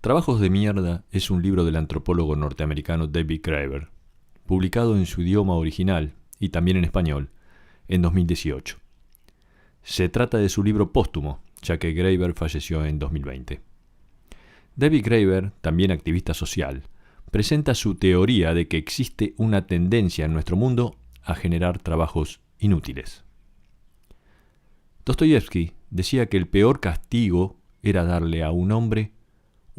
Trabajos de mierda es un libro del antropólogo norteamericano David Graeber, publicado en su idioma original y también en español en 2018. Se trata de su libro póstumo, ya que Graeber falleció en 2020. David Graeber, también activista social, presenta su teoría de que existe una tendencia en nuestro mundo a generar trabajos inútiles. Dostoyevsky decía que el peor castigo era darle a un hombre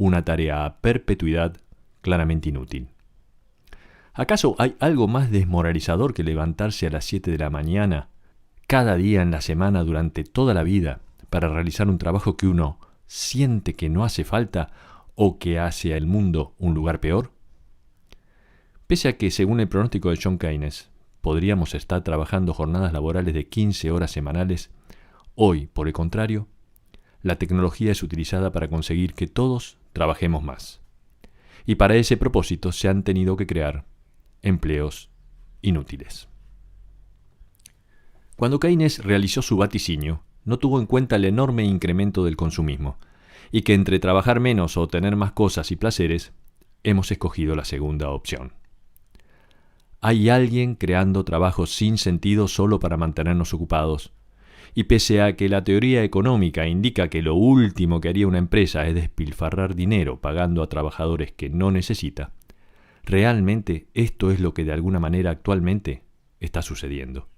una tarea a perpetuidad claramente inútil. ¿Acaso hay algo más desmoralizador que levantarse a las 7 de la mañana cada día en la semana durante toda la vida para realizar un trabajo que uno siente que no hace falta o que hace al mundo un lugar peor? Pese a que, según el pronóstico de John Keynes, podríamos estar trabajando jornadas laborales de 15 horas semanales, hoy, por el contrario, la tecnología es utilizada para conseguir que todos trabajemos más. Y para ese propósito se han tenido que crear empleos inútiles. Cuando Keynes realizó su vaticinio, no tuvo en cuenta el enorme incremento del consumismo, y que entre trabajar menos o tener más cosas y placeres, hemos escogido la segunda opción. Hay alguien creando trabajos sin sentido solo para mantenernos ocupados, y pese a que la teoría económica indica que lo último que haría una empresa es despilfarrar dinero pagando a trabajadores que no necesita, realmente esto es lo que de alguna manera actualmente está sucediendo.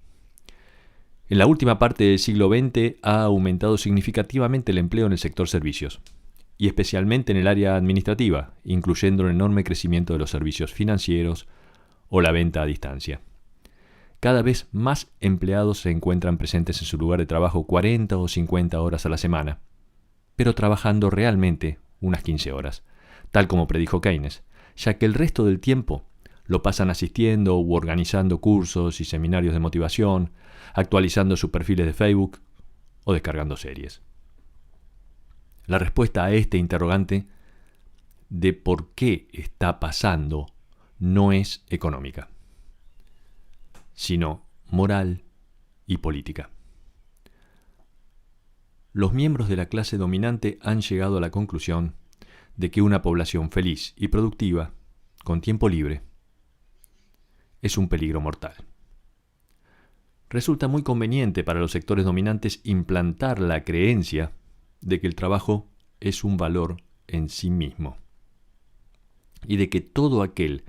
En la última parte del siglo XX ha aumentado significativamente el empleo en el sector servicios, y especialmente en el área administrativa, incluyendo el enorme crecimiento de los servicios financieros o la venta a distancia. Cada vez más empleados se encuentran presentes en su lugar de trabajo 40 o 50 horas a la semana, pero trabajando realmente unas 15 horas, tal como predijo Keynes, ya que el resto del tiempo lo pasan asistiendo u organizando cursos y seminarios de motivación, actualizando sus perfiles de Facebook o descargando series. La respuesta a este interrogante de por qué está pasando no es económica, sino moral y política. Los miembros de la clase dominante han llegado a la conclusión de que una población feliz y productiva, con tiempo libre, es un peligro mortal. Resulta muy conveniente para los sectores dominantes implantar la creencia de que el trabajo es un valor en sí mismo y de que todo aquel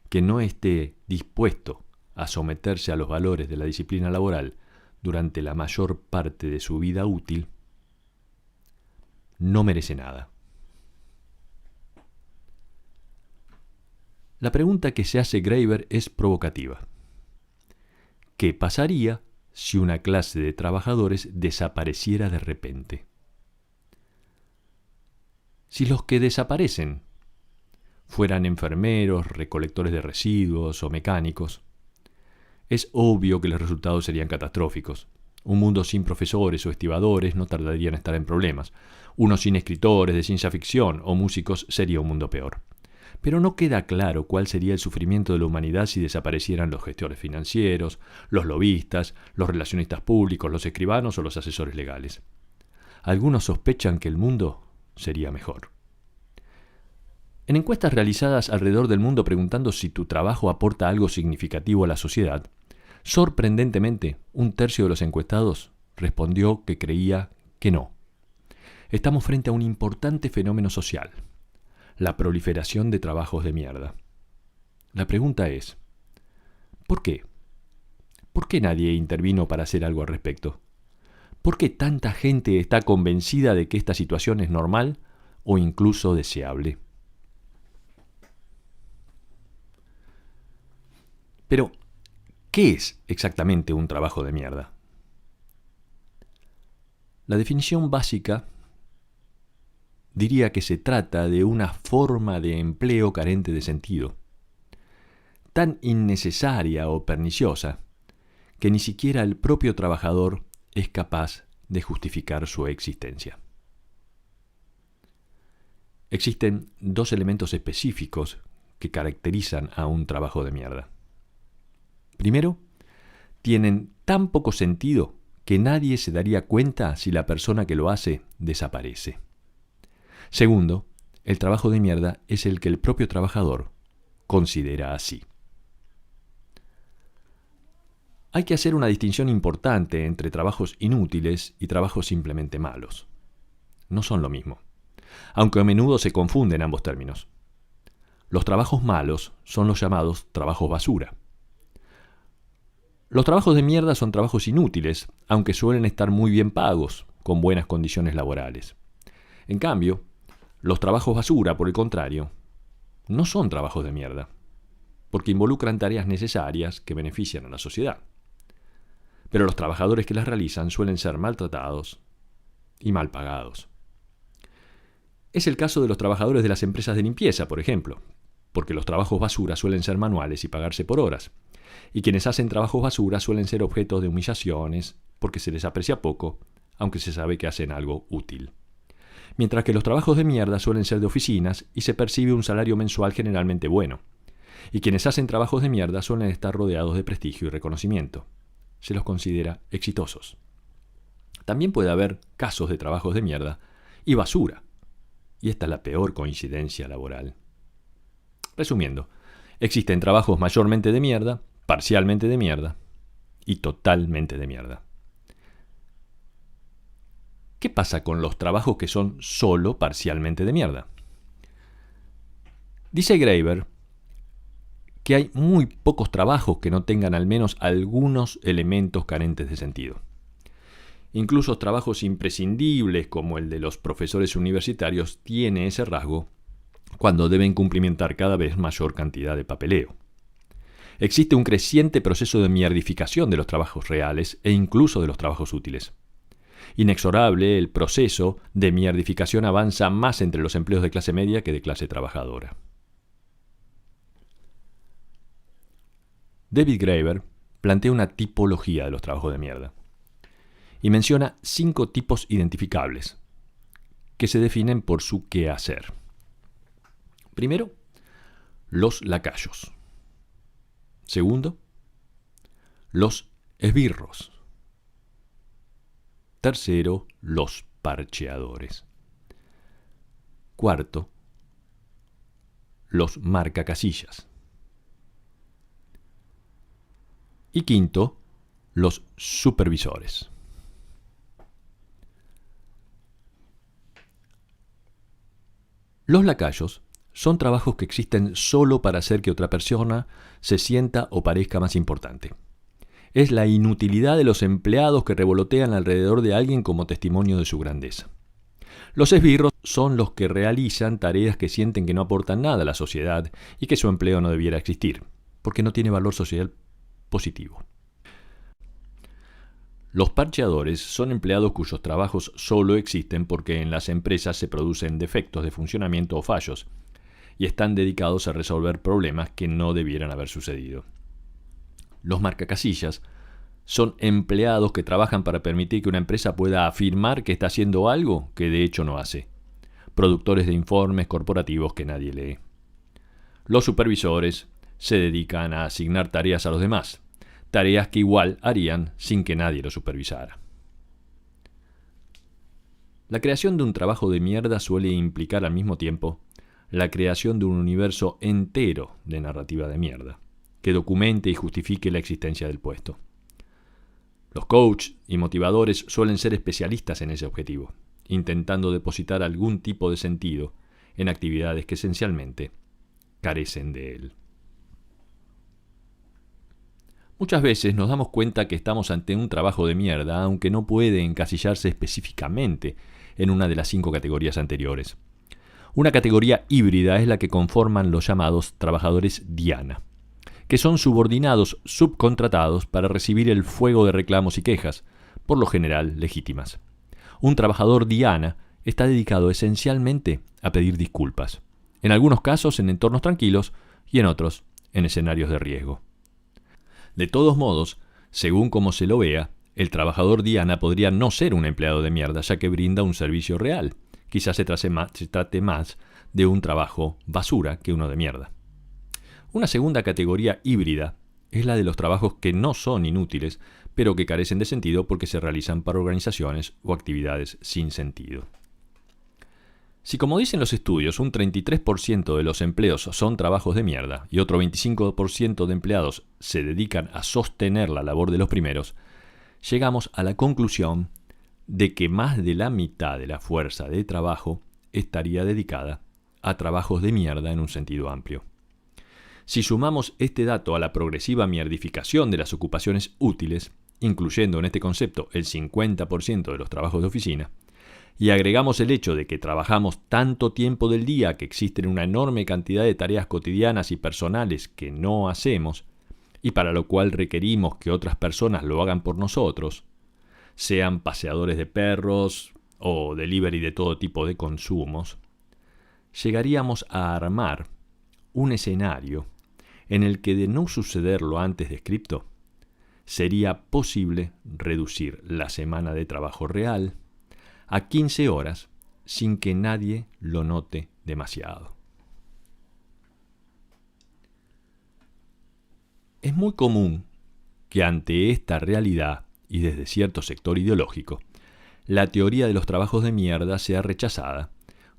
que no esté dispuesto a someterse a los valores de la disciplina laboral durante la mayor parte de su vida útil, no merece nada. La pregunta que se hace Graeber es provocativa. ¿Qué pasaría si una clase de trabajadores desapareciera de repente? Si los que desaparecen fueran enfermeros, recolectores de residuos o mecánicos, es obvio que los resultados serían catastróficos. Un mundo sin profesores o estibadores no tardaría en estar en problemas. Uno sin escritores de ciencia ficción o músicos sería un mundo peor. Pero no queda claro cuál sería el sufrimiento de la humanidad si desaparecieran los gestores financieros, los lobistas, los relacionistas públicos, los escribanos o los asesores legales. Algunos sospechan que el mundo sería mejor. En encuestas realizadas alrededor del mundo preguntando si tu trabajo aporta algo significativo a la sociedad, sorprendentemente, 1/3 de los encuestados respondió que creía que no. Estamos frente a un importante fenómeno social: la proliferación de trabajos de mierda. La pregunta es, ¿por qué? ¿Por qué nadie intervino para hacer algo al respecto? ¿Por qué tanta gente está convencida de que esta situación es normal o incluso deseable? Pero, ¿qué es exactamente un trabajo de mierda? La definición básica diría que se trata de una forma de empleo carente de sentido, tan innecesaria o perniciosa que ni siquiera el propio trabajador es capaz de justificar su existencia. Existen 2 elementos específicos que caracterizan a un trabajo de mierda. Primero, tienen tan poco sentido que nadie se daría cuenta si la persona que lo hace desaparece. Segundo, el trabajo de mierda es el que el propio trabajador considera así. Hay que hacer una distinción importante entre trabajos inútiles y trabajos simplemente malos. No son lo mismo, aunque a menudo se confunden ambos términos. Los trabajos malos son los llamados trabajos basura. Los trabajos de mierda son trabajos inútiles, aunque suelen estar muy bien pagos, con buenas condiciones laborales. En cambio, los trabajos basura, por el contrario, no son trabajos de mierda, porque involucran tareas necesarias que benefician a la sociedad. Pero los trabajadores que las realizan suelen ser maltratados y mal pagados. Es el caso de los trabajadores de las empresas de limpieza, por ejemplo, porque los trabajos basura suelen ser manuales y pagarse por horas, y quienes hacen trabajos basura suelen ser objetos de humillaciones porque se les aprecia poco, aunque se sabe que hacen algo útil. Mientras que los trabajos de mierda suelen ser de oficinas y se percibe un salario mensual generalmente bueno, y quienes hacen trabajos de mierda suelen estar rodeados de prestigio y reconocimiento. Se los considera exitosos. También puede haber casos de trabajos de mierda y basura, y esta es la peor coincidencia laboral. Resumiendo, existen trabajos mayormente de mierda, parcialmente de mierda y totalmente de mierda. ¿Qué pasa con los trabajos que son solo parcialmente de mierda? Dice Graeber que hay muy pocos trabajos que no tengan al menos algunos elementos carentes de sentido. Incluso trabajos imprescindibles como el de los profesores universitarios tiene ese rasgo cuando deben cumplimentar cada vez mayor cantidad de papeleo. Existe un creciente proceso de mierdificación de los trabajos reales e incluso de los trabajos útiles. Inexorable, el proceso de mierdificación avanza más entre los empleos de clase media que de clase trabajadora. David Graeber plantea una tipología de los trabajos de mierda y menciona 5 tipos identificables que se definen por su quehacer. Primero, los lacayos. Segundo, los esbirros. Tercero, los parcheadores. Cuarto, los marcacasillas. Y quinto, los supervisores. Los lacayos son trabajos que existen solo para hacer que otra persona se sienta o parezca más importante. Es la inutilidad de los empleados que revolotean alrededor de alguien como testimonio de su grandeza. Los esbirros son los que realizan tareas que sienten que no aportan nada a la sociedad y que su empleo no debiera existir, porque no tiene valor social positivo. Los parcheadores son empleados cuyos trabajos solo existen porque en las empresas se producen defectos de funcionamiento o fallos, y están dedicados a resolver problemas que no debieran haber sucedido. Los marcacasillas son empleados que trabajan para permitir que una empresa pueda afirmar que está haciendo algo que de hecho no hace. Productores de informes corporativos que nadie lee. Los supervisores se dedican a asignar tareas a los demás, tareas que igual harían sin que nadie los supervisara. La creación de un trabajo de mierda suele implicar al mismo tiempo la creación de un universo entero de narrativa de mierda, que documente y justifique la existencia del puesto. Los coaches y motivadores suelen ser especialistas en ese objetivo, intentando depositar algún tipo de sentido en actividades que esencialmente carecen de él. Muchas veces nos damos cuenta que estamos ante un trabajo de mierda, aunque no puede encasillarse específicamente en una de las 5 categorías anteriores. Una categoría híbrida es la que conforman los llamados trabajadores diana, que son subordinados subcontratados para recibir el fuego de reclamos y quejas, por lo general legítimas. Un trabajador diana está dedicado esencialmente a pedir disculpas, en algunos casos en entornos tranquilos y en otros en escenarios de riesgo. De todos modos, según como se lo vea, el trabajador diana podría no ser un empleado de mierda, ya que brinda un servicio real. Quizás se trate más de un trabajo basura que uno de mierda. Una segunda categoría híbrida es la de los trabajos que no son inútiles, pero que carecen de sentido porque se realizan para organizaciones o actividades sin sentido. Si, como dicen los estudios, un 33% de los empleos son trabajos de mierda y otro 25% de empleados se dedican a sostener la labor de los primeros, llegamos a la conclusión de que más de la mitad de la fuerza de trabajo estaría dedicada a trabajos de mierda en un sentido amplio. Si sumamos este dato a la progresiva mierdificación de las ocupaciones útiles, incluyendo en este concepto el 50% de los trabajos de oficina, y agregamos el hecho de que trabajamos tanto tiempo del día que existen una enorme cantidad de tareas cotidianas y personales que no hacemos, y para lo cual requerimos que otras personas lo hagan por nosotros, sean paseadores de perros o delivery de todo tipo de consumos, llegaríamos a armar un escenario en el que, de no suceder lo antes descrito, sería posible reducir la semana de trabajo real a 15 horas sin que nadie lo note demasiado. Es muy común que ante esta realidad y desde cierto sector ideológico, la teoría de los trabajos de mierda sea rechazada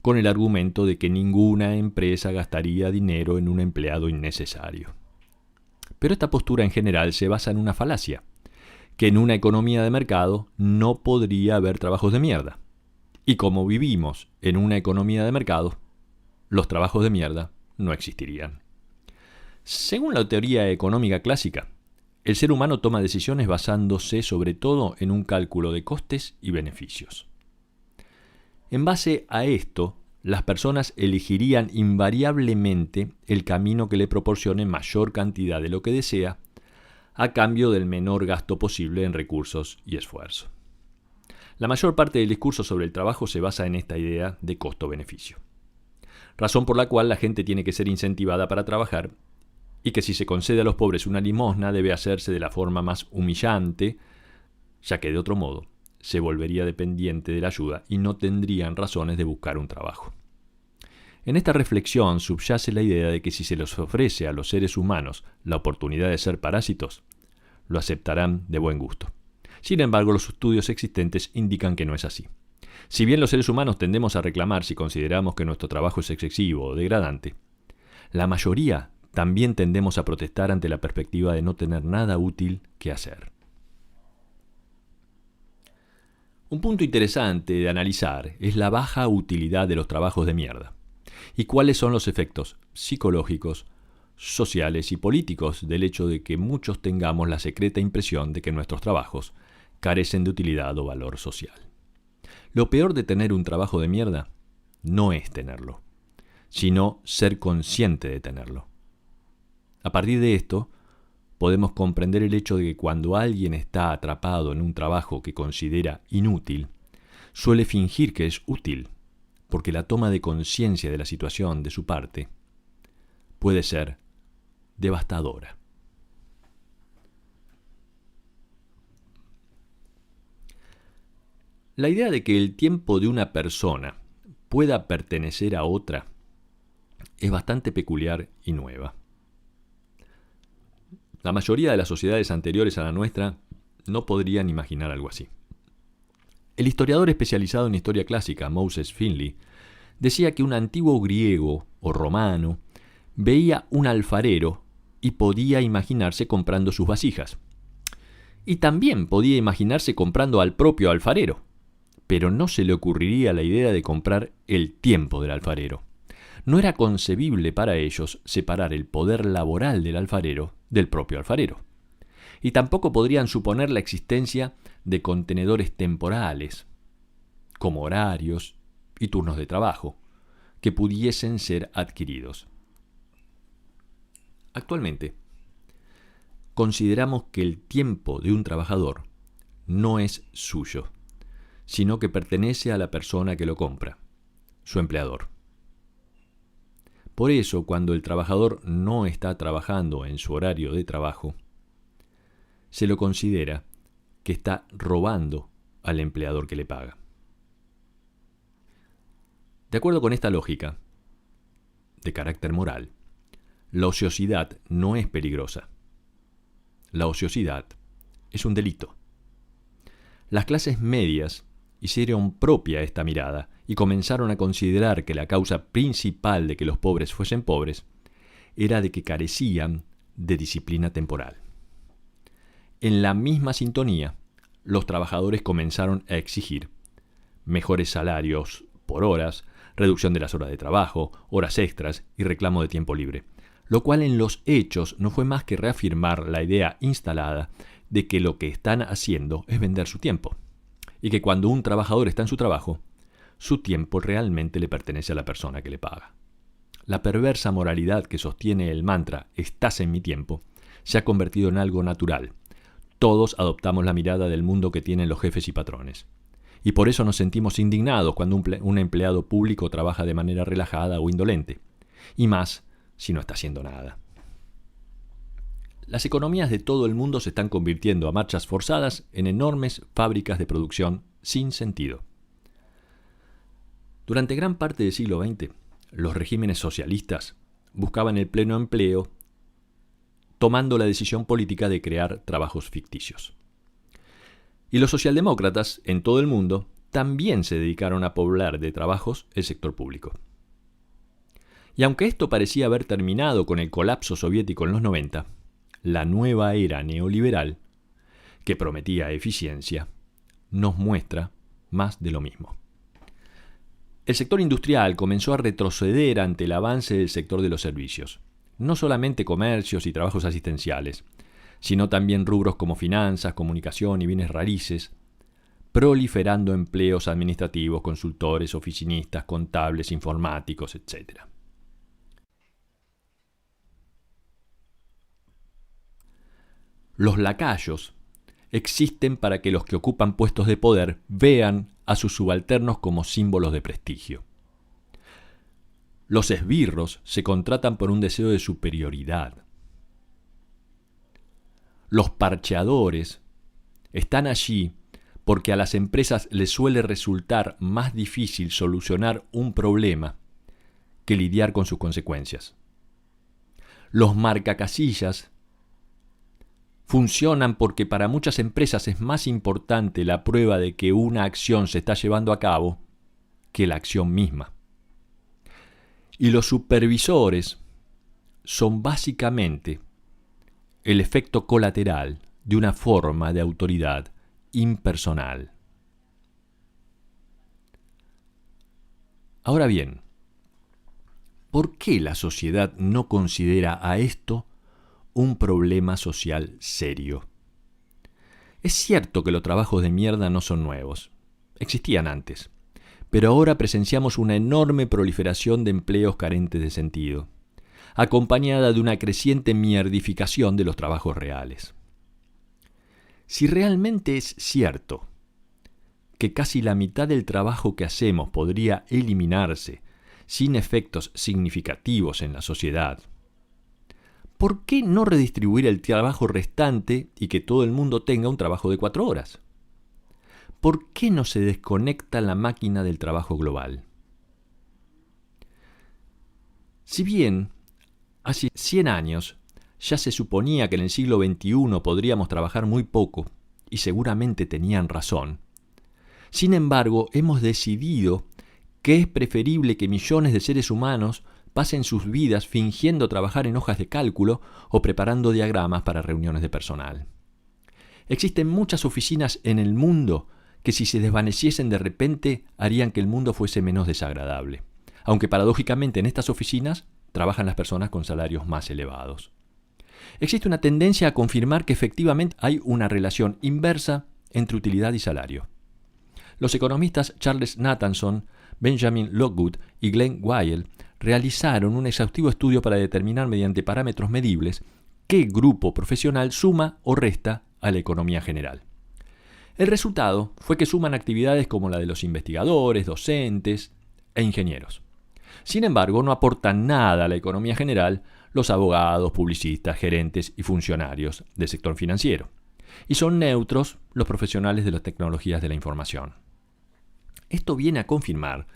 con el argumento de que ninguna empresa gastaría dinero en un empleado innecesario. Pero esta postura en general se basa en una falacia, que en una economía de mercado no podría haber trabajos de mierda. Y como vivimos en una economía de mercado, los trabajos de mierda no existirían. Según la teoría económica clásica, el ser humano toma decisiones basándose sobre todo en un cálculo de costes y beneficios. En base a esto, las personas elegirían invariablemente el camino que le proporcione mayor cantidad de lo que desea, a cambio del menor gasto posible en recursos y esfuerzo. La mayor parte del discurso sobre el trabajo se basa en esta idea de costo-beneficio, razón por la cual la gente tiene que ser incentivada para trabajar y que si se concede a los pobres una limosna debe hacerse de la forma más humillante, ya que de otro modo se volvería dependiente de la ayuda y no tendrían razones de buscar un trabajo. En esta reflexión subyace la idea de que si se les ofrece a los seres humanos la oportunidad de ser parásitos, lo aceptarán de buen gusto. Sin embargo, los estudios existentes indican que no es así. Si bien los seres humanos tendemos a reclamar si consideramos que nuestro trabajo es excesivo o degradante, la mayoría también tendemos a protestar ante la perspectiva de no tener nada útil que hacer. Un punto interesante de analizar es la baja utilidad de los trabajos de mierda y cuáles son los efectos psicológicos, sociales y políticos del hecho de que muchos tengamos la secreta impresión de que nuestros trabajos carecen de utilidad o valor social. Lo peor de tener un trabajo de mierda no es tenerlo, sino ser consciente de tenerlo. A partir de esto, podemos comprender el hecho de que cuando alguien está atrapado en un trabajo que considera inútil, suele fingir que es útil, porque la toma de conciencia de la situación de su parte puede ser devastadora. La idea de que el tiempo de una persona pueda pertenecer a otra es bastante peculiar y nueva. La mayoría de las sociedades anteriores a la nuestra no podrían imaginar algo así. El historiador especializado en historia clásica, Moses Finley, decía que un antiguo griego o romano veía un alfarero y podía imaginarse comprando sus vasijas. Y también podía imaginarse comprando al propio alfarero, pero no se le ocurriría la idea de comprar el tiempo del alfarero. No era concebible para ellos separar el poder laboral del alfarero del propio alfarero. Y tampoco podrían suponer la existencia de contenedores temporales, como horarios y turnos de trabajo, que pudiesen ser adquiridos. Actualmente, consideramos que el tiempo de un trabajador no es suyo, sino que pertenece a la persona que lo compra, su empleador. Por eso, cuando el trabajador no está trabajando en su horario de trabajo, se lo considera que está robando al empleador que le paga. De acuerdo con esta lógica, de carácter moral, la ociosidad no es peligrosa. La ociosidad es un delito. Las clases medias hicieron propia esta mirada y comenzaron a considerar que la causa principal de que los pobres fuesen pobres era de que carecían de disciplina temporal. En la misma sintonía, los trabajadores comenzaron a exigir mejores salarios por horas, reducción de las horas de trabajo, horas extras y reclamo de tiempo libre, lo cual en los hechos no fue más que reafirmar la idea instalada de que lo que están haciendo es vender su tiempo, y que cuando un trabajador está en su trabajo, su tiempo realmente le pertenece a la persona que le paga. La perversa moralidad que sostiene el mantra «estás en mi tiempo» se ha convertido en algo natural. Todos adoptamos la mirada del mundo que tienen los jefes y patrones. Y por eso nos sentimos indignados cuando un empleado público trabaja de manera relajada o indolente. Y más si no está haciendo nada. Las economías de todo el mundo se están convirtiendo a marchas forzadas en enormes fábricas de producción sin sentido. Durante gran parte del siglo XX, los regímenes socialistas buscaban el pleno empleo, tomando la decisión política de crear trabajos ficticios. Y los socialdemócratas en todo el mundo también se dedicaron a poblar de trabajos el sector público. Y aunque esto parecía haber terminado con el colapso soviético en los 90, la nueva era neoliberal, que prometía eficiencia, nos muestra más de lo mismo. El sector industrial comenzó a retroceder ante el avance del sector de los servicios, no solamente comercios y trabajos asistenciales, sino también rubros como finanzas, comunicación y bienes raíces, proliferando empleos administrativos, consultores, oficinistas, contables, informáticos, etc. Los lacayos existen para que los que ocupan puestos de poder vean a sus subalternos como símbolos de prestigio. Los esbirros se contratan por un deseo de superioridad. Los parcheadores están allí porque a las empresas les suele resultar más difícil solucionar un problema que lidiar con sus consecuencias. Los marcacasillas funcionan porque para muchas empresas es más importante la prueba de que una acción se está llevando a cabo que la acción misma. Y los supervisores son básicamente el efecto colateral de una forma de autoridad impersonal. Ahora bien, ¿por qué la sociedad no considera a esto un problema social serio? Es cierto que los trabajos de mierda no son nuevos. Existían antes. Pero ahora presenciamos una enorme proliferación de empleos carentes de sentido, acompañada de una creciente mierdificación de los trabajos reales. Si realmente es cierto que casi la mitad del trabajo que hacemos podría eliminarse sin efectos significativos en la sociedad, ¿por qué no redistribuir el trabajo restante y que todo el mundo tenga un trabajo de 4 horas? ¿Por qué no se desconecta la máquina del trabajo global? Si bien hace 100 años ya se suponía que en el siglo XXI podríamos trabajar muy poco, y seguramente tenían razón, sin embargo hemos decidido que es preferible que millones de seres humanos pasen sus vidas fingiendo trabajar en hojas de cálculo o preparando diagramas para reuniones de personal. Existen muchas oficinas en el mundo que si se desvaneciesen de repente harían que el mundo fuese menos desagradable, aunque paradójicamente en estas oficinas trabajan las personas con salarios más elevados. Existe una tendencia a confirmar que efectivamente hay una relación inversa entre utilidad y salario. Los economistas Charles Nathanson, Benjamin Lockwood y Glenn Weyl realizaron un exhaustivo estudio para determinar mediante parámetros medibles qué grupo profesional suma o resta a la economía general. El resultado fue que suman actividades como la de los investigadores, docentes e ingenieros. Sin embargo, no aportan nada a la economía general los abogados, publicistas, gerentes y funcionarios del sector financiero. Y son neutros los profesionales de las tecnologías de la información. Esto viene a confirmar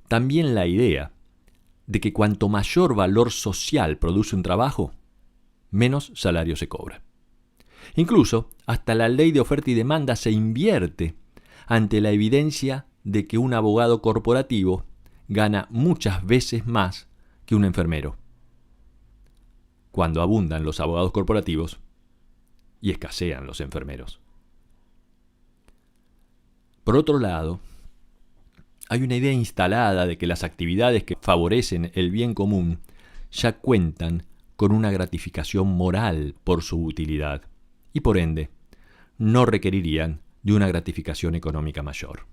también la idea de que cuanto mayor valor social produce un trabajo, menos salario se cobra. Incluso, hasta la ley de oferta y demanda se invierte ante la evidencia de que un abogado corporativo gana muchas veces más que un enfermero, cuando abundan los abogados corporativos y escasean los enfermeros. Por otro lado, hay una idea instalada de que las actividades que favorecen el bien común ya cuentan con una gratificación moral por su utilidad y por ende no requerirían de una gratificación económica mayor.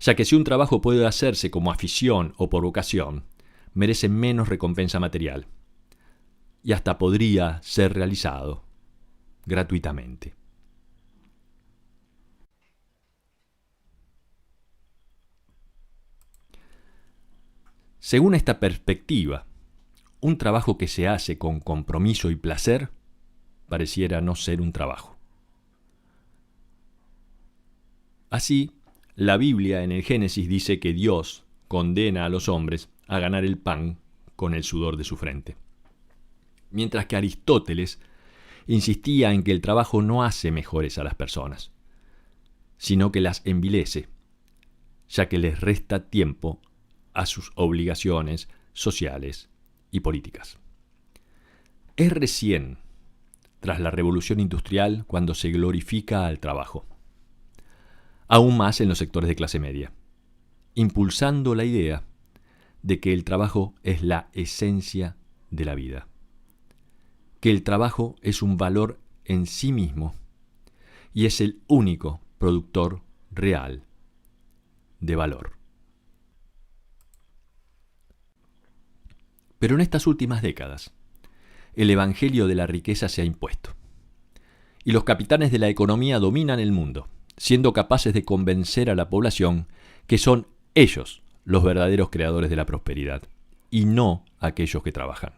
Ya que si un trabajo puede hacerse como afición o por vocación, merece menos recompensa material y hasta podría ser realizado gratuitamente. Según esta perspectiva, un trabajo que se hace con compromiso y placer pareciera no ser un trabajo. Así, la Biblia en el Génesis dice que Dios condena a los hombres a ganar el pan con el sudor de su frente. Mientras que Aristóteles insistía en que el trabajo no hace mejores a las personas, sino que las envilece, ya que les resta tiempo a sus obligaciones sociales y políticas. Es recién, tras la Revolución Industrial, cuando se glorifica al trabajo, aún más en los sectores de clase media, impulsando la idea de que el trabajo es la esencia de la vida, que el trabajo es un valor en sí mismo y es el único productor real de valor. Pero en estas últimas décadas, el evangelio de la riqueza se ha impuesto, y los capitanes de la economía dominan el mundo, siendo capaces de convencer a la población que son ellos los verdaderos creadores de la prosperidad, y no aquellos que trabajan.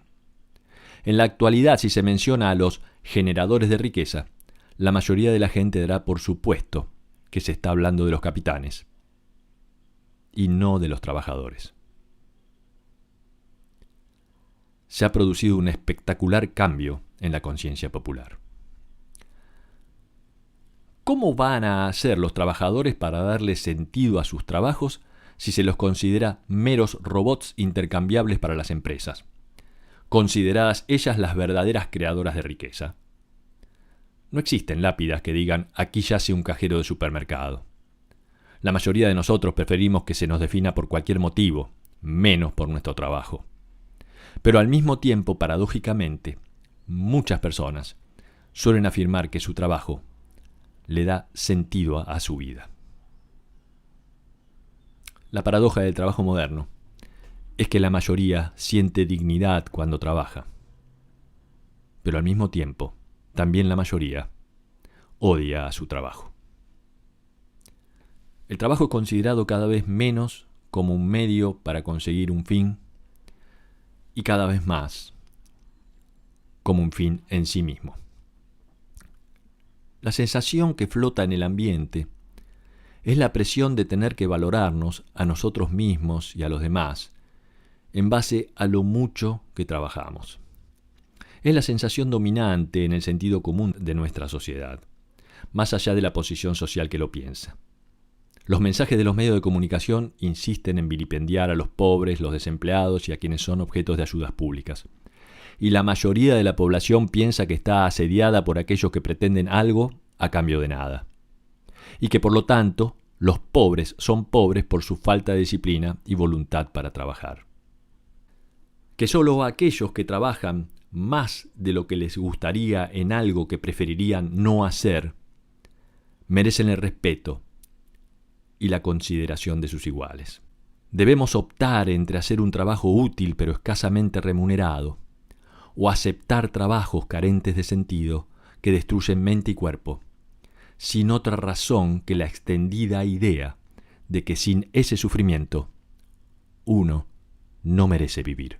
En la actualidad, si se menciona a los generadores de riqueza, la mayoría de la gente dará por supuesto que se está hablando de los capitanes, y no de los trabajadores. Se ha producido un espectacular cambio en la conciencia popular. ¿Cómo van a hacer los trabajadores para darle sentido a sus trabajos si se los considera meros robots intercambiables para las empresas, consideradas ellas las verdaderas creadoras de riqueza? No existen lápidas que digan «aquí yace un cajero de supermercado». La mayoría de nosotros preferimos que se nos defina por cualquier motivo, menos por nuestro trabajo. Pero al mismo tiempo, paradójicamente, muchas personas suelen afirmar que su trabajo le da sentido a su vida. La paradoja del trabajo moderno es que la mayoría siente dignidad cuando trabaja, pero al mismo tiempo, también la mayoría odia a su trabajo. El trabajo es considerado cada vez menos como un medio para conseguir un fin y cada vez más como un fin en sí mismo. La sensación que flota en el ambiente es la presión de tener que valorarnos a nosotros mismos y a los demás en base a lo mucho que trabajamos. Es la sensación dominante en el sentido común de nuestra sociedad, más allá de la posición social que lo piensa. Los mensajes de los medios de comunicación insisten en vilipendiar a los pobres, los desempleados y a quienes son objetos de ayudas públicas. Y la mayoría de la población piensa que está asediada por aquellos que pretenden algo a cambio de nada. Y que por lo tanto, los pobres son pobres por su falta de disciplina y voluntad para trabajar. Que solo aquellos que trabajan más de lo que les gustaría en algo que preferirían no hacer, merecen el respeto y la consideración de sus iguales. Debemos optar entre hacer un trabajo útil pero escasamente remunerado, o aceptar trabajos carentes de sentido que destruyen mente y cuerpo, sin otra razón que la extendida idea de que sin ese sufrimiento uno no merece vivir.